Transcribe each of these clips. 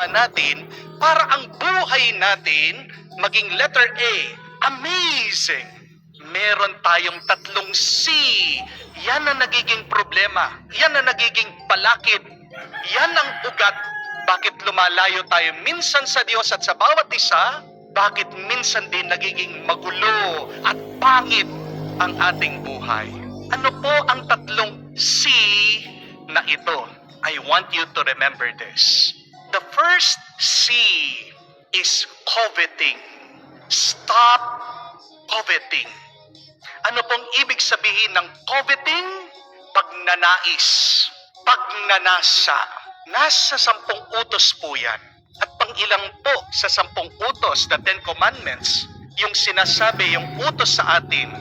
pagkakakitaan natin para ang buhay natin maging letter A, amazing. Meron tayong tatlong C. Yan ang nagiging problema. Yan ang nagiging balakid. Yan ang ugat. Bakit lumalayo tayo minsan sa Diyos at sa bawat isa? Bakit minsan din nagiging magulo at pangit ang ating buhay? Ano po ang tatlong C na ito? I want you to remember this. The first C is coveting. Stop coveting. Ano pong ibig sabihin ng coveting? Pagnanais, pagnanasa. Nasa 10 utos po yan. At pang-ilang po sa 10 utos, the 10 commandments, yung sinasabi, yung utos sa atin,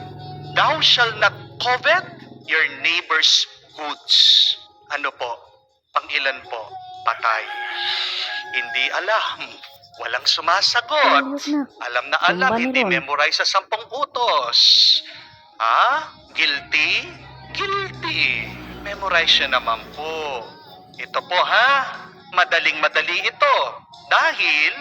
thou shall not covet your neighbor's goods. Ano po? Pang-ilan po? Patay. Hindi alam. Walang sumasagot. Alam na alam, hindi memorize sa 10 utos. Guilty? Guilty. Memorize siya naman po. Ito po madaling-madali ito. Dahil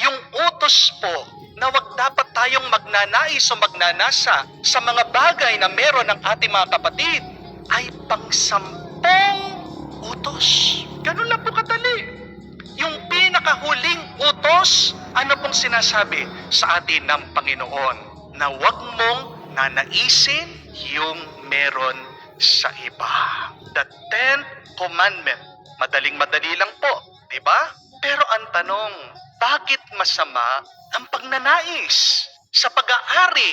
yung utos po na wag dapat tayong magnanais o magnanasa sa mga bagay na meron ng ating mga kapatid ay pang-10 utos. Ganun lang po kadali. Yung pinakahuling utos, ano pong sinasabi sa atin ng Panginoon? Na wag mong nanaisin yung meron sa iba. The 10th commandment. Madaling-madali lang po, di ba? Pero ang tanong, bakit masama ang pagnanais sa pag-aari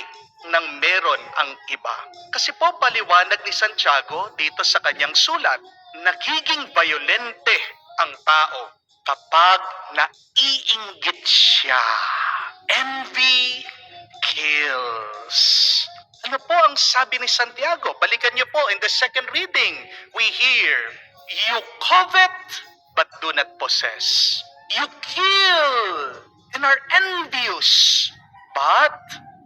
ng meron ang iba? Kasi po paliwanag ni Santiago dito sa kanyang sulat, nagiging violente ang tao kapag naiinggit siya. Envy kills. Ano po ang sabi ni Santiago? Balikan niyo po in the second reading. We hear, you covet but do not possess. You kill and are envious but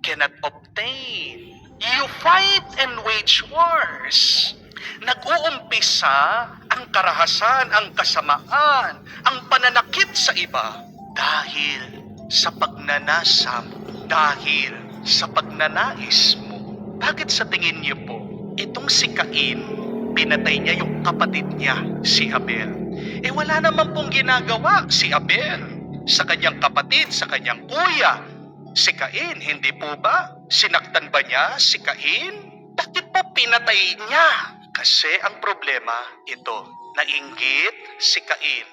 cannot obtain. You fight and wage wars. Nag-uumpisa ang karahasan, ang kasamaan, ang pananakit sa iba dahil sa pagnanasa mo, dahil sa pagnanais mo. Bakit sa tingin niyo po, itong si Cain, pinatay niya yung kapatid niya, si Abel? Wala naman pong ginagawa si Abel sa kanyang kapatid, sa kanyang kuya. Si Cain, hindi po ba? Sinaktan ba niya si Cain? Bakit po pinatay niya? Kasi ang problema, ito, nainggit si Cain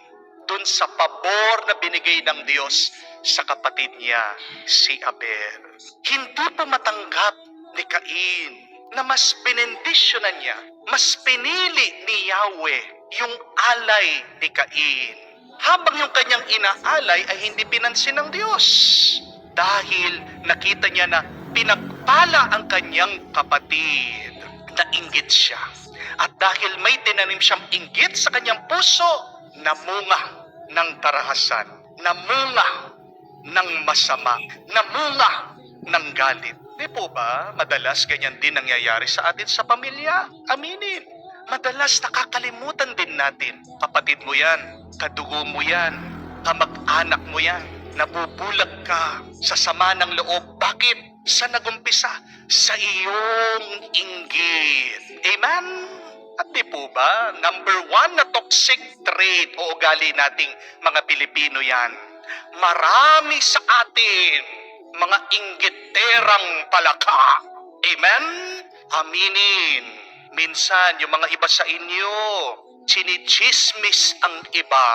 dun sa pabor na binigay ng Diyos sa kapatid niya, si Abel. Hindi po matanggap ni Cain na mas benendisyonan niya, mas pinili ni Yahweh yung alay ni Cain. Habang yung kanyang inaalay ay hindi pinansin ng Diyos. Dahil nakita niya na pinagpala ang kanyang kapatid, nainggit siya. At dahil may tinanim siyang inggit sa kanyang puso, namunga ng karahasan, namunga ng masama, namunga ng galit. Di po ba? Madalas ganyan din nangyayari sa atin sa pamilya. Aminin. Madalas nakakalimutan din natin. Kapatid mo yan, kadugo mo yan, kamag-anak mo yan. Nabubulag ka sa sama ng loob. Bakit? Sa nagumpisa? Sa iyong inggit. Amen? At di po ba, number 1 na toxic trait o ugali nating mga Pilipino yan. Marami sa atin, mga inggiterang palaka. Amen? Aminin. Minsan, yung mga iba sa inyo, chinichismis ang iba.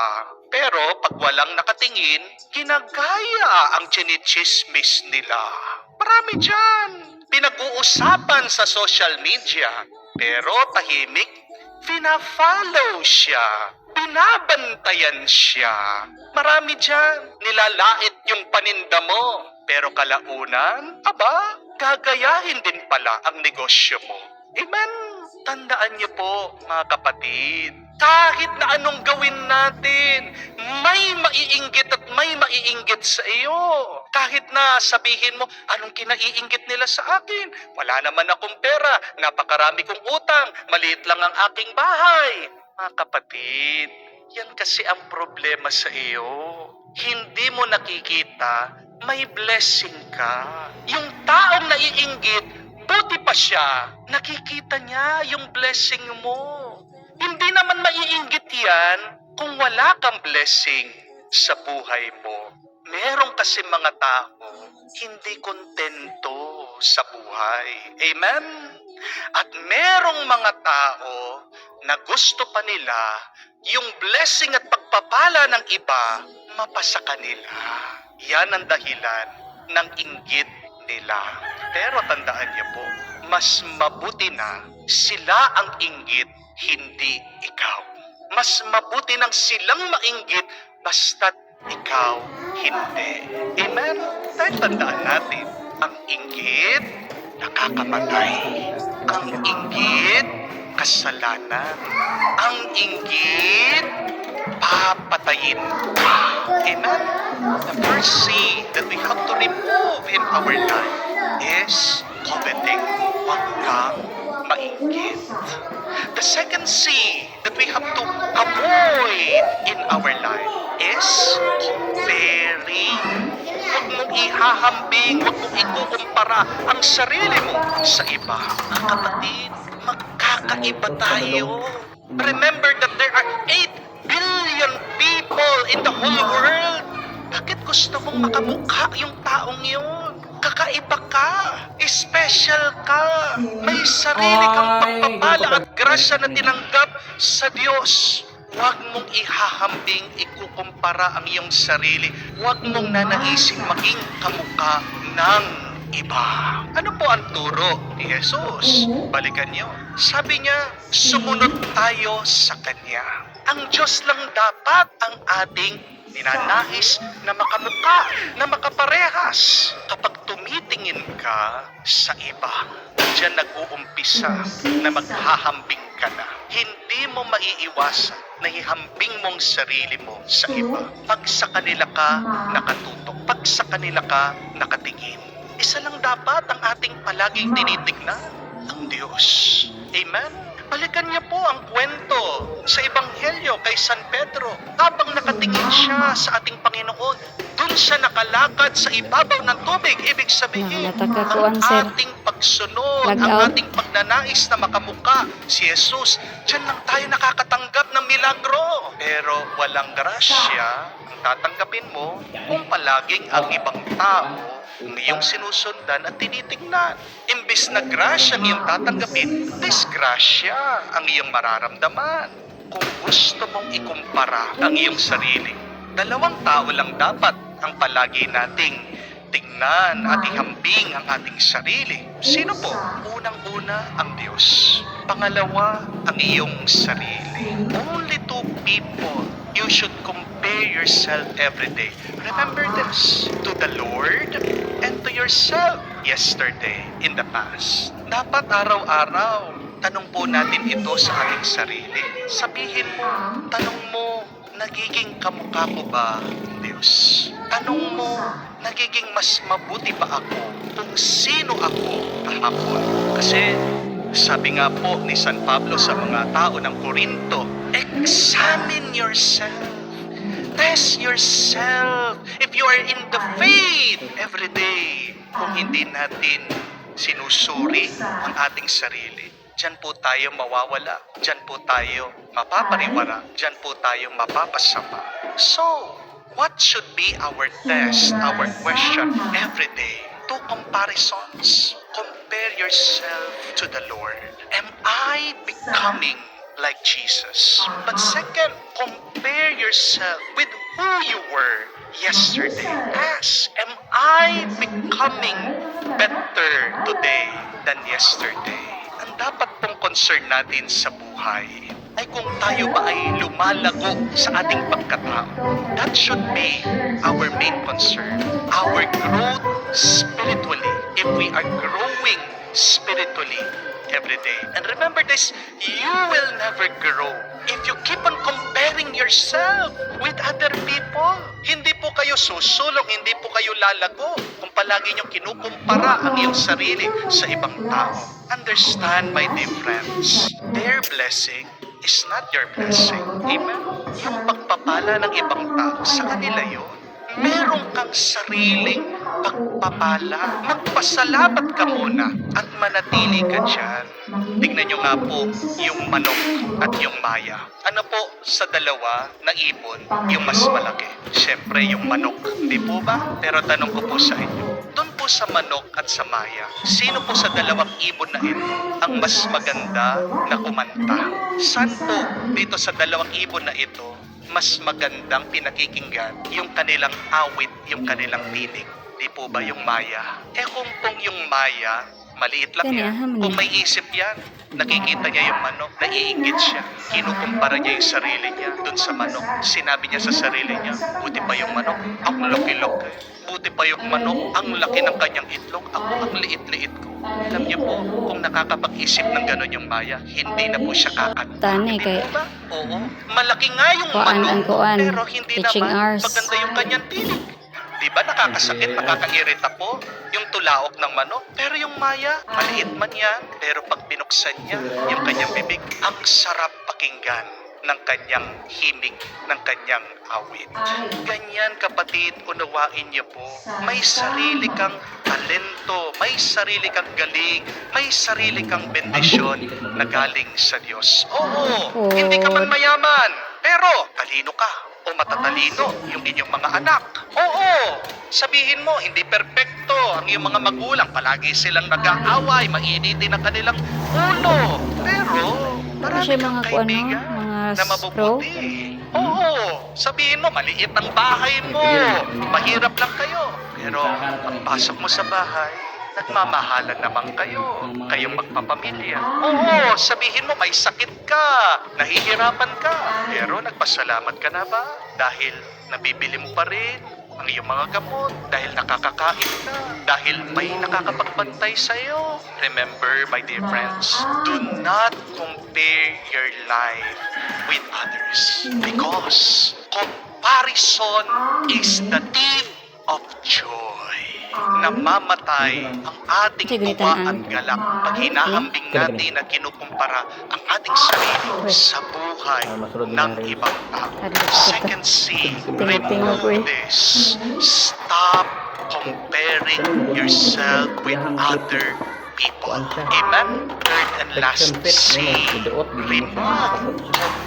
Pero pag walang nakatingin, ginagaya ang chinichismis nila. Marami dyan. Pinag-uusapan sa social media. Pero tahimik, fina-follow siya. Binabantayan siya. Marami dyan. Nilalait yung paninda mo. Pero kalaunan, gagayahin din pala ang negosyo mo. Amen? Tandaan niyo po, mga kapatid, kahit na anong gawin natin, may maiinggit at may maiinggit sa iyo. Kahit na sabihin mo, anong kinaiinggit nila sa akin? Wala naman akong pera, napakarami kong utang, maliit lang ang aking bahay. Mga kapatid, Yan kasi ang problema sa iyo. Hindi mo nakikita, may blessing ka. Yung taong naiinggit, buti pa siya, nakikita niya yung blessing mo. Hindi naman maiinggit yan kung wala kang blessing sa buhay mo. Meron kasi mga tao, hindi kontento sa buhay. Amen? At merong mga tao na gusto pa nila yung blessing at pagpapala ng iba mapasa kanila. Yan ang dahilan ng inggit nila. Pero tandaan niyo po, mas mabuti na sila ang inggit, hindi ikaw. Mas mabuti nang silang mainggit basta't ikaw hindi. Amen? Dahil tandaan natin, ang inggit nakakamatay. Ang inggit kasalanan. Ang inggit papatayin ka. Amen? The first sin that we have to remove in our life is coveting. Huwag kang mainggit. The second sin that we have to avoid in our life is comparing. Huwag mong ihahambing, huwag mong ikukumpara ang sarili mo sa iba. Mga kapatid, magkakaiba tayo. Remember that there are 8 billion people in the whole world. Bakit gusto mong makamukha yung taong yun? Kakaiba ka. Special ka. May sarili kang pagpapala at grasya na tinanggap sa Diyos. Huwag mong ihahambing, ikukumpara ang iyong sarili. Huwag mong nanaising maging kamukha ng iba. Ano po ang turo ni Jesus? Balikan niyo. Sabi niya, sumunod tayo sa Kanya. Ang Diyos lang dapat ang ating ninanais na makamukha, na makaparehas. Kapag tumitingin ka sa iba, diyan nag-uumpisa na maghahambing ka na. Hindi mo maiiwasan na ihambing mong sarili mo sa iba. Pag sa kanila ka nakatutok, pag sa kanila ka nakatingin. Isa lang dapat ang ating palaging tinitignan, ang Diyos. Amen? Balikan niyo po ang kwento sa Ebanghelyo kay San Pedro. Habang nakatingin siya sa ating Panginoon, doon siya nakalakad sa ibabaw ng tubig. Ibig sabihin, ang ating pagsunod, ang ating pagnanais na makamuka si Jesus, diyan lang tayo nakakatanggap ng milagro. Pero walang grasya ang tatanggapin mo kung palaging ang ibang tao ang iyong sinusundan at tinitingnan. Imbis na grasya ang iyong tatanggapin, disgrasya ang iyong mararamdaman. Kung gusto mong ikumpara ang iyong sarili, dalawang tao lang dapat ang palagi nating tingnan at ihambing ang ating sarili. Sino po? Unang-una ang Diyos. Pangalawa, ang iyong sarili. Only two people you should compare yourself every day. Remember this, to the Lord and to yourself yesterday in the past. Dapat araw-araw, tanong po natin ito sa ating sarili. Sabihin mo, tanong mo, nagiging kamukha ko ba, Diyos? Tanong mo, nagiging mas mabuti ba ako kung sino ako kahapon? Kasi sabi nga po ni San Pablo sa mga tao ng Corinto, examine yourself. Test yourself if you are in the faith every day. Kung hindi natin sinusuri ang ating sarili, diyan po tayo mawawala. Diyan po tayo mapapariwara. Diyan po tayo mapapasama. So, what should be our test, our question every day? Two comparisons. Compare yourself to the Lord. Am I becoming like Jesus? But second, compare yourself with who you were yesterday. Ask, am I becoming better today than yesterday? Ang dapat pong concern natin sa buhay ay kung tayo ba ay lumalago sa ating pagkatao. That should be our main concern. Our growth spiritually. If we are growing spiritually every day. And remember this, you will never grow if you keep on comparing yourself with other people. Hindi po kayo susulong, hindi po kayo lalago kung palagi nyo kinukumpara ang iyong sarili sa ibang tao. Understand, my dear friends, their blessing is not your blessing. Amen? Yung pagpapala ng ibang tao, sa kanila yun. Meron kang sariling pagpapala. Magpasalamat ka muna at manatili ka dyan. Tignan nyo nga po yung manok at yung maya. Ano po sa dalawa na ibon yung mas malaki? Siyempre yung manok, di po ba? Pero tanong ko po sa inyo, doon po sa manok at sa maya, sino po sa dalawang ibon na ito ang mas maganda na kumanta? Saan po dito sa dalawang ibon na ito mas magandang pinakikinggan yung kanilang awit, yung kanilang tinig? Di po ba yung maya? Kung pong yung maya, maliit lang yan. Kung may isip yan, nakikita niya yung manok, naiinggit siya. Kinukumpara niya yung sarili niya dun sa manok. Sinabi niya sa sarili niya, buti pa yung manok, ang laki-laki. Buti pa yung manok, ang laki ng kanyang itlog, ako ang liit-liit ko. Alam niyo po, kung nakakapag-isip ng gano'n yung maya, hindi na po siya kakanta. Tani Hindi kay po ba? Oo. Malaki nga yung manok, pero hindi teaching naman hours. maganda yung kanyang tinig. Di ba nakakasakit, nakakairita po yung tulaok ng manok? Pero yung maya, maliit man yan, pero pag binuksan niya yung kanyang bibig, ang sarap pakinggan ng kanyang himig, ng kanyang awit. Ganyan kapatid, unawain niyo po, may sarili kang talento, may sarili kang galing, may sarili kang bendisyon na galing sa Diyos. Oo, hindi ka man mayaman, pero talino ka o matatalino yung inyong mga anak. Oo, sabihin mo, hindi perpekto ang iyong mga magulang. Palagi silang nag-aaway, mainitin ang kanilang ulo. Pero, marami siya kang mga kaibigan mga na mabubuti. Oo, sabihin mo, maliit ang bahay mo. Mahirap lang kayo. Pero, pagpasok mo sa bahay, nagmamahalan naman kayo. Kayong magpapamilya. Oo, sabihin mo may sakit ka, nahihirapan ka. Pero nagpasalamat ka na ba? Dahil nabibili mo pa rin ang iyong mga gamot. Dahil nakakakain ka. Dahil may nakakapagbantay sa'yo. Remember, my dear friends, do not compare your life with others. Because comparison is the thief of joy. Namamatay ang ating tuwa at galak pag hinahambing natin na kinukumpara ang ating sarili sa buhay ng ibang tao. Second C, remove this. Stop comparing yourself with other people. Amen? Third and last C, remove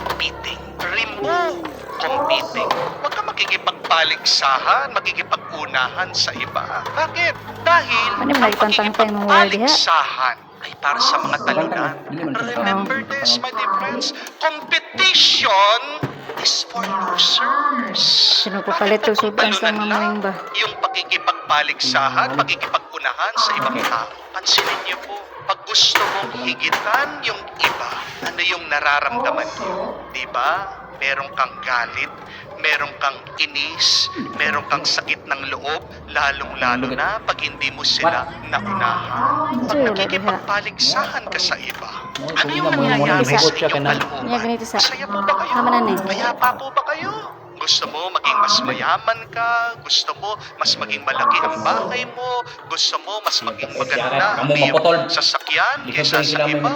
competing. Remove competing. Huwag ka makikipagpaligsahan, makikipag-unahan sa iba. Bakit? Dahil Ano ang may pantangtay mo wala diha? makikipagpaligsahan ay para sa mga talunan. Remember this, my dear friends. Competition is for losers. Sino po palit to sudan sa Talunan mamuing ba? yung pakikipagpaligsahan, pakikipag-unahan sa ibang tao. Pansinin niyo po, pag gusto mong higitan yung iba, ano yung nararamdaman niyo? Diba? Meron kang galit, meron kang inis, meron kang sakit ng loob, lalong-lalo na pag hindi mo sila naunahan. Pag nakikipagpaligsahan ka sa iba, ano yung nangyayari sa inyong kalooban? Niya ganito sa Masaya po ba kayo? hamanan eh. Mayapa po ba kayo? Gusto mo maging mas mayaman ka? Gusto mo mas maging malaki ang bahay mo? Gusto mo mas maging maganda ang iyong sasakyan kaysa sa iba?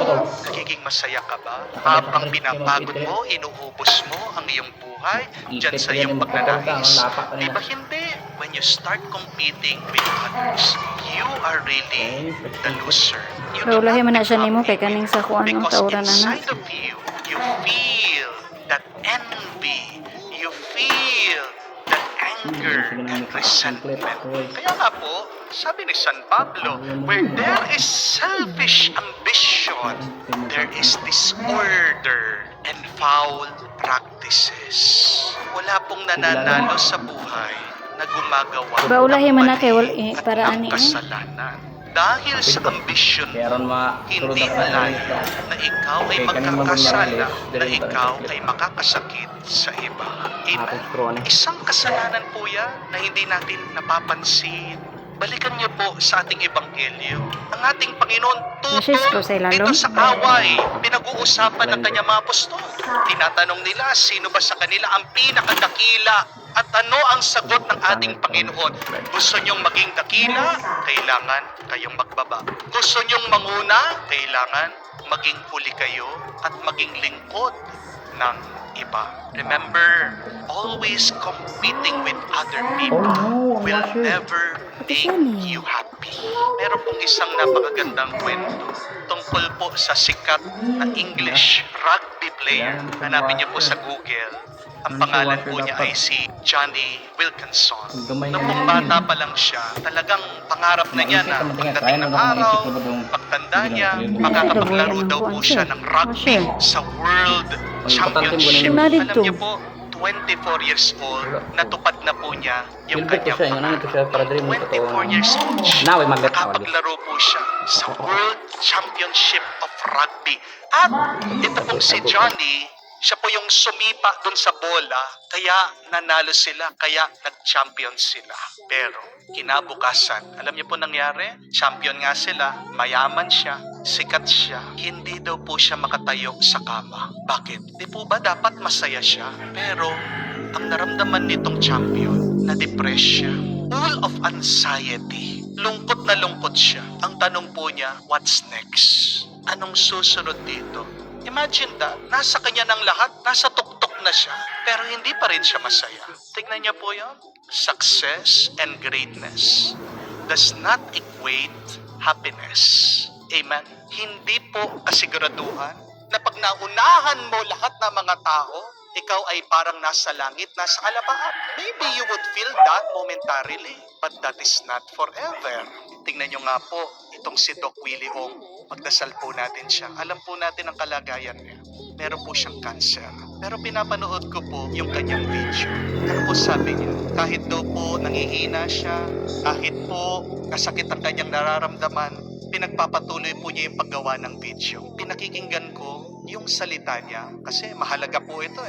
Nagiging masaya ka ba? Habang pinapagod mo, inuubos mo ang iyong buhay dyan sa iyong pagnanais? Di ba hindi? When you start competing with others, you are really the loser. You Pero do lahi not man na siya nimo become kay kaning sa kuan ng because tawran na na. inside of you, you feel that envy, you feel that anger and resentment. Kaya nga po, sabi ni San Pablo, where there is selfish ambition, there is disorder and foul practices. Wala pong nananalo sa buhay na gumagawa Ba, ulahi man na kay mali at para ng ani, kasalanan. Dahil sa ambisyon mo, hindi malaya na ikaw ay magkakasala, na ikaw ay makakasakit sa iba. Amen. Isang kasalanan po yan na hindi natin napapansin. Balikan niyo po sa ating ebanghelyo. Ang ating Panginoon Nasis ko tutol sa ilalom. dito sa away. Pinag-uusapan ng kanyang mga apostol. Tinatanong nila, sino ba sa kanila ang pinakadakila At ano ang sagot ng ating Panginoon? Gusto nyong maging dakila? Kailangan kayong magbaba. Gusto nyong manguna? Kailangan maging huli kayo at maging lingkod ng iba. Remember, always competing with other people will never make you happy. Meron pong isang napakagandang kwento tungkol po sa sikat na English rugby player. Hanapin niyo po sa Google. Ang pangalan po niya ay si Johnny Wilkinson. Nung pong bata pa lang siya, talagang pangarap na niya na pagdating ng araw, pagtanda niya, makakapaglaro daw po siya ng rugby sa World Championship. Alam niyo po, 24 years old, natupad na po niya yung kanyang pangarap. 24 years old siya, nakapaglaro po siya sa World Championship of Rugby. At ito pong si Johnny, siya po yung sumipa dun sa bola, kaya nanalo sila, kaya nag-champion sila. Pero kinabukasan, alam niyo po nangyari? Champion nga sila, mayaman siya, sikat siya, hindi daw po siya makatayo sa kama. Bakit? Di po ba dapat masaya siya? Pero ang naramdaman nitong champion, na-depress siya. Full of anxiety. Lungkot na lungkot siya. Ang tanong po niya, what's next? Anong susunod dito? Imagine that, nasa kanya ng lahat, nasa tuktok na siya, pero hindi pa rin siya masaya. Tingnan niyo po yun. Success and greatness does not equate happiness. Amen? Hindi po kasiguraduhan na pag naunahan mo lahat ng mga tao, ikaw ay parang nasa langit, nasa kalapaan. Maybe you would feel that momentarily, but that is not forever. Tingnan nyo nga po, itong si Doc Willie Ong, pagdasal po natin siya. Alam po natin ang kalagayan niya. Meron po siyang cancer. Pero pinapanood ko po yung kanyang video. Ano po sabi niya? Kahit daw po nangihina siya, kahit po kasakit ang kanyang nararamdaman, pinagpapatuloy po niya yung paggawa ng video. Pinakikinggan ko yung salita niya kasi mahalaga po ito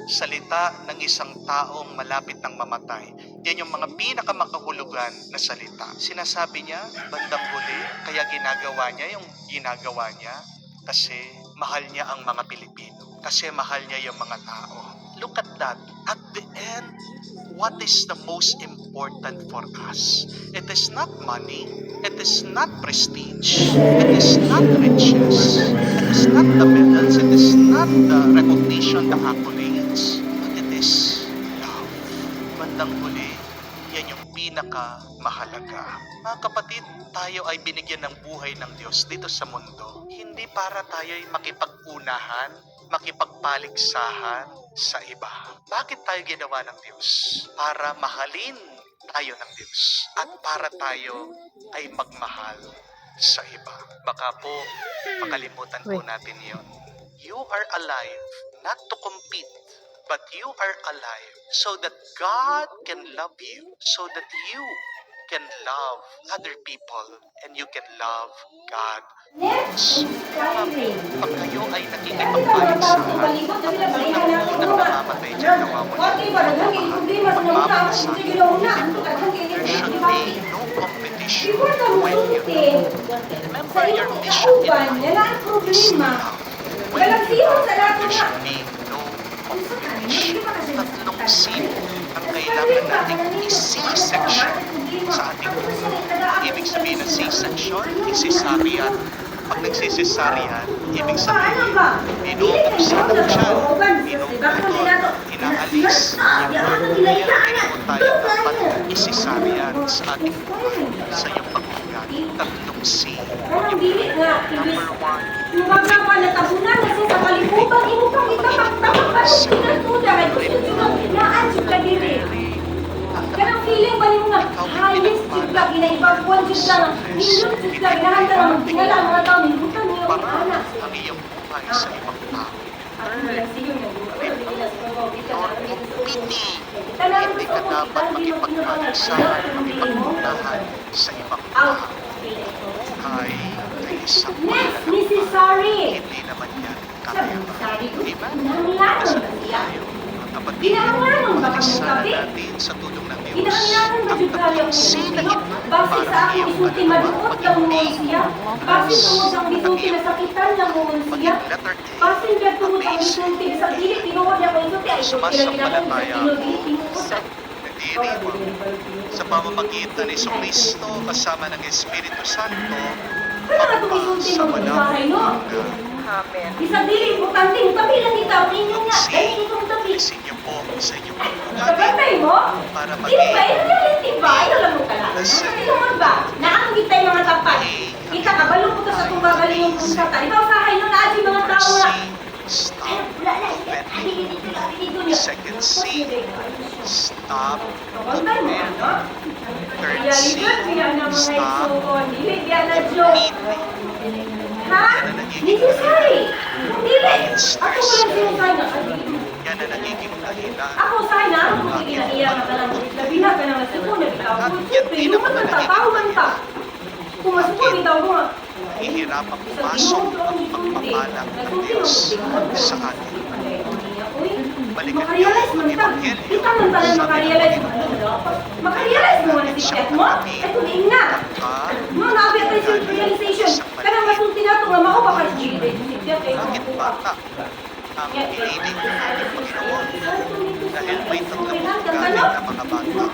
salita ng isang taong malapit ng mamatay. Yan yung mga pinakamakahulugan na salita. Sinasabi niya, bandang huli, kaya ginagawa niya yung ginagawa niya kasi mahal niya ang mga Pilipino. Kasi mahal niya yung mga tao. Look at that. At the end, what is the most important for us? It is not money. It is not prestige. It is not riches. It is not the medals. It is not the recognition, the accolades. But it is love. Bandang huli, yan yung pinakamahalaga. Mga kapatid, tayo ay binigyan ng buhay ng Diyos dito sa mundo. Hindi para tayo ay makipag-unahan, makipagpaligsahan sa iba. Bakit tayo ginawa ng Diyos? Para mahalin tayo ng Diyos at para tayo ay magmahal sa iba. Baka po makalimutan po natin yon. You are alive not to compete, but you are alive so that God can love you, so that you can love other people and you can love God. So, pag kayo ay nakikipagpaligsahan, ang unang namamatay dyan, nawawalan pagmamahal sa akin. There should be no competition when you love. Remember, your mission in life is love. When you love, there should be no competition. Tatlong sin ang kailangan nating i-C-section sa ating buhay. Ibig sabihin ng C-section, i-cesarean. Pag nagsisesaryan, ibig sabihin, inuuksan ang tiyan, inuuksan, inaalis. Kaya po tayo dapat i-cesaryan sa ating buhay, sa iyong pagkagat. Tatlong C. Yung number one, Kanang feeling ba yung highest chika, ginaibang buwan chika, milyon chika, ginahanda naman, tingala ang mga tao, nilutan niyo ang anak. ang iyong buhay sa ibang tao. Ako na siyo na Your pity, hindi ka dapat makipagpaligsahan, makipagunahan sa ibang tao. Ay isang Next, mahalagang Mrs. bagay. Sorry. Hindi naman yan Sabi kapera. ko, Diba? hinahanglanon Dasal ba po siya? tayo, mga kapatid. Hinahanglanon ba kami Pagkasala kape? natin sa tulong ng Diyos. Hinahanglanon ba Ang siya kaya tatlong ang C na Pilipino? ito Base para sa akong iyong isulti kaluluwa maduot lang mo maging siya. Base tungod ang bituti na sakitan lang mo siya. maging letter A. Base tungod ang isulti sa dili, tinuod niya ko isulti. Ay, isulti lang ginagawa. Sumasampalataya Tinuod, ako tinuod. sa pagdiriwang sa pamamagitan ni Kristo kasama ng Espiritu Santo, Kaya nga tumisunti sa mo sa bahay, no? Amen. Isang dili, importante, yung tabi lang ikaw, ninyo nga, dahil itong tabi. sa inyo po, sa inyo po Kapatay mo? para Dili ba? maging Ito reality ba? Ito lang mo ka lang. Ito ba? Naangit tayo mga tapat. Kita ka, balo po sa itong gagaling yung punsata. Ikaw sahay no, na yung mga tao nga. stop Wala na, offending. Second C, stop Kapatay mo, offending. no? Third Kaya C, ligat, kaya na mga stop isuon. Dili, kaya na joke. repeating. Ha? Necessary. Dili. Ako wala sinasay na. Yan na nagiging dahilan. Ako sana, ako kung ginaiya ka lang. Labi na ka naman sa kuna, bitaw ko. Siyempre, luman man ta, tao man ta. Kung masuko, bitaw ko nga. Nahihirapang pumasok ang pagpapala ng Diyos sa atin. Balikan niyo Makarealize ang man ta. Ebanghelyo Kita man pala makarealize mo. Makarealize mo na si Chet mo. Ay kung din na. Mga nabi at realization. Kanang masulti na ito nga mao pa ka si Chet. Bakit bata ang iniling ng ating Panginoon? Dahil may tatlong ugali na mga bata.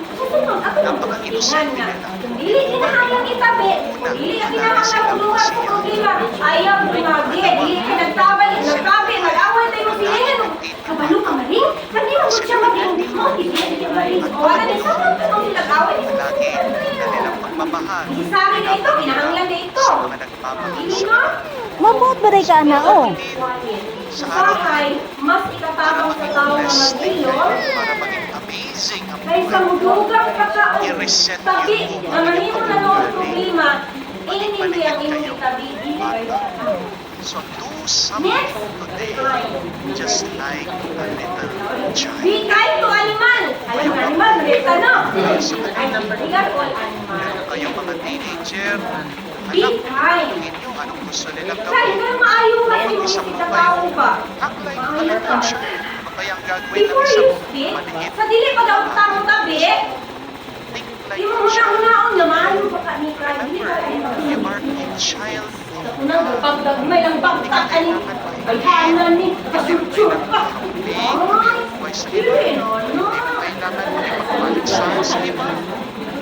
Napaka-inosente nila. Dili kinahanglan itabi. Dili ka kinahanglan uluhan sa problema. Ayaw gumagi. Dili ka nagtabal, nagtabi, nag-away tayo mo sila. Kabalo ka maring. Hindi mo siya maging mo. Hindi ka maring. O wala din sa mga sila nag-away. Lagi na nilang pagmamahal Isabi na ito, kinahanglan na ito. sa mga nagmamahal Dili sa no? Mabuot ba rin ka na, oh? Sa bahay, mas ikatabang sa tao na mag-ilon para maging amazing ang kaysa buhay. mudugang pagkaon. I-reset Tabi, niyo po na ang manimo inyong na noong ugali. problema, hindi Balik-balikan ang inyong kayong itabi, hindi kayo bata. sa tao. So do something today, just like a little child. Be kind to animal. Alam mo, animal, rita no? Ay, nambaligan all animal. Meron kayong mga teenager, Be anak, kind. ninyo anong gusto nilang Kaya, gawin. ganun maayo nga yung Isang kita tao ba? act like a little child. Ano kaya ang gagawin ng Before isang you speak, maliit? sa dili pa daw tamo tabi, Think like di mo a child. muna-unaon na maayo pa ka ni Cry. Dili Remember, ka you are a child of unang God. pagdagmay lang bagtak ani ay hanan ni kasutsur pa. Ay, dili no, no. Kailangan mo ipagpaligsahan sa iba.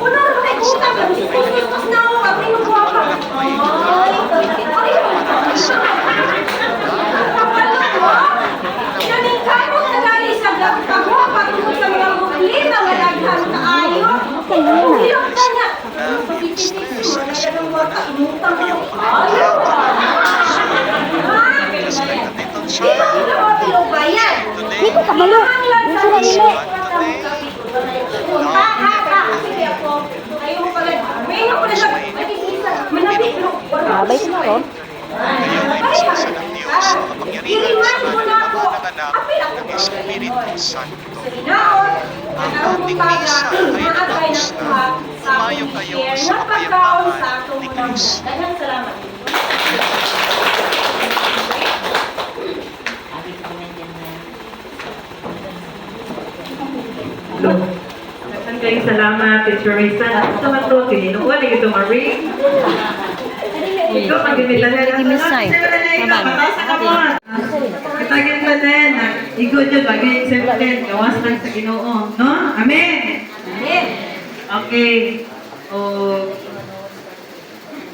Una na kay utang ka kuskus na ako at mo ko pa. Ay, Kaning kamot na dali sa gagkawa patungkol sa mga problema nga daghan kaayo. Uyok ka na. Pagkikisisi mo na yan ang wata inutang mo. Ayaw. Just like a little Di ba child. kita mo pilubayan? Di ko kabalo. Yung sila nila. Sige ako. Ayaw mo pala. May nga pala siya. Manapit mo. Abay sila, oh. Ngayon ay masasa ng Diyos na kapangyarihan sa ating ama ng anak ng Espiritu Santo. Ang ating misa ay natapos na. Tumayo kayo sa Sa kapayapaan ni Kristo. Daghang salamat. Daghang kayong salamat, Teacher Risa. At sa man to, tininuwa ni ito, Marie. Ikaw, pag-imitan na lang. Gimisay. Katagin pa din, igod yun, bagay yung sentence, gawas lang sa Ginoo. No? Amen! Amen. Okay. O,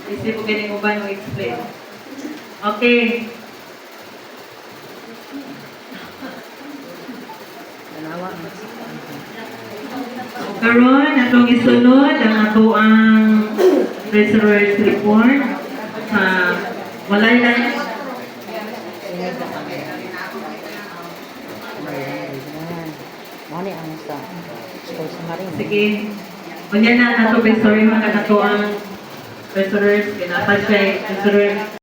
isip mo galing mo ba nung explain? Okay. Karon, atong isunod ang ato ang research report sa walay lang. Mani ang sa school sa Marina. Sige. Kunya na ato research mga ato ang research, kinatag siya research